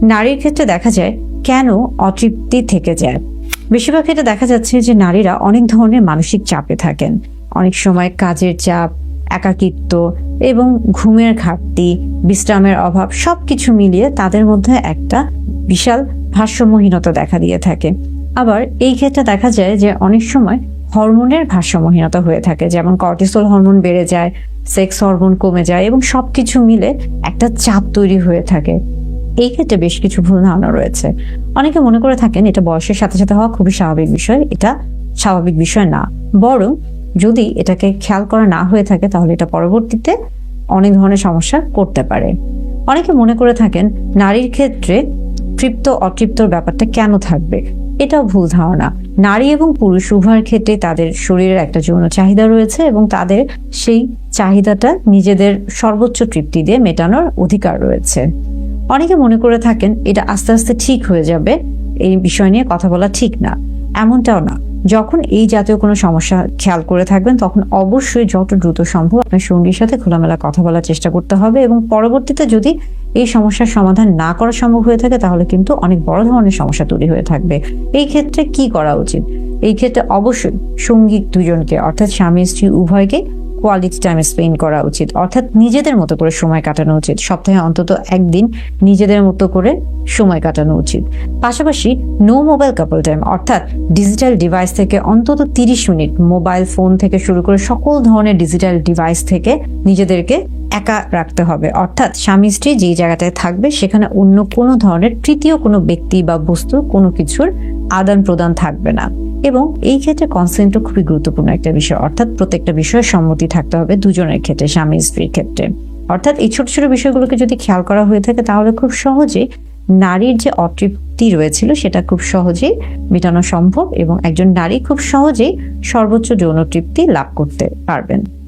নারীর ক্ষেত্রে দেখা যায় কেন অতৃপ্তি থেকে যায়। বেশিরভাগ ক্ষেত্রে দেখা যাচ্ছে যে নারীরা অনেক ধরনের মানসিক চাপে থাকেন। অনেক সময় কাজের চাপ, একাকিত্ব এবং ঘুমের ঘাটতি, বিশ্রামের অভাব সবকিছু মিলিয়ে তাদের মধ্যে একটা বিশাল ভারসাম্যহীনতা দেখা দিয়ে থাকে। আবার এই ক্ষেত্রে দেখা যায় যে অনেক সময় হরমোনের ভারসাম্যহীনতা হয়ে থাকে, যেমন কর্টিসল হরমোন বেড়ে যায়, সেক্স হরমোন কমে যায় এবং সবকিছু মিলে একটা চাপ তৈরি হয়ে থাকে। এই ক্ষেত্রে বেশ কিছু ভুল ধারণা রয়েছে। অনেকে মনে করে থাকেন এটা বয়সের সাথে সাথে হওয়া খুবই স্বাভাবিক বিষয়। এটা স্বাভাবিক বিষয় না, বরং যদি এটাকে খেয়াল করা না হয়ে থাকে তাহলে এটা পরবর্তীতে অনেক ধরনের সমস্যা করতে পারে। অনেকে মনে করে থাকেন নারীর ক্ষেত্রে তৃপ্ত অতৃপ্তর ব্যাপারটা কেন থাকবে, এটাও ভুল ধারণা। নারী এবং পুরুষ উভয়ের ক্ষেত্রে তাদের শরীরের একটা যৌন চাহিদা রয়েছে এবং তাদের সেই চাহিদাটা নিজেদের সর্বোচ্চ তৃপ্তি দিয়ে মেটানোর অধিকার রয়েছে। অনেকে মনে করে থাকেন এটা আস্তে আস্তে ঠিক হয়ে যাবে, এই বিষয় নিয়ে কথা বলা ঠিক না। এমনটাও না। যখন এই জাতীয় কোনো সমস্যা খেয়াল করে থাকবেন তখন অবশ্যই যত দ্রুত সম্ভব আপনার সঙ্গীর সাথে খোলামেলা কথা বলার চেষ্টা করতে হবে এবং পরবর্তীতে যদি এই সমস্যার সমাধান না করা সম্ভব হয়ে থাকে তাহলে কিন্তু অনেক বড় ধরনের সমস্যা তৈরি হয়ে থাকবে। এই ক্ষেত্রে কি করা উচিত? এই ক্ষেত্রে অবশ্যই সঙ্গী দুজনকে অর্থাৎ স্বামী স্ত্রী উভয়কে কোয়ালিটি টাইম স্পেন্ড করা উচিত, অর্থাৎ নিজেদের মতো করে সময় কাটানো উচিত। সপ্তাহে অন্তত একদিন নিজেদের মতো করে সময় কাটানো উচিত। পাশাপাশি নো মোবাইল কাপল টাইম, অর্থাৎ ডিজিটাল ডিভাইস থেকে অন্তত 30 মিনিট মোবাইল ফোন থেকে শুরু করে সকল ধরনের ডিজিটাল ডিভাইস থেকে নিজেদেরকে একা রাখতে হবে। অর্থাৎ স্বামী স্ত্রী যেই জায়গাটায় থাকবে সেখানে অন্য কোনো ধরনের তৃতীয় কোনো ব্যক্তি বা বস্তু কোনো কিছুর আদান প্রদান থাকবে না। এবং এই ক্ষেত্রে কনসেন্টও খুবই গুরুত্বপূর্ণ একটা বিষয়, অর্থাৎ প্রত্যেকটা বিষয়ে সম্মতি থাকতে হবে দুজনের ক্ষেত্রে, স্বামী স্ত্রীর ক্ষেত্রে। অর্থাৎ এই ছোট ছোট বিষয়গুলোকে যদি খেয়াল করা হয়ে থাকে তাহলে খুব সহজেই নারীর যে অতৃপ্তি রয়েছিল সেটা খুব সহজেই মেটানো সম্ভব এবং একজন নারী খুব সহজেই সর্বোচ্চ যৌন তৃপ্তি লাভ করতে পারবেন।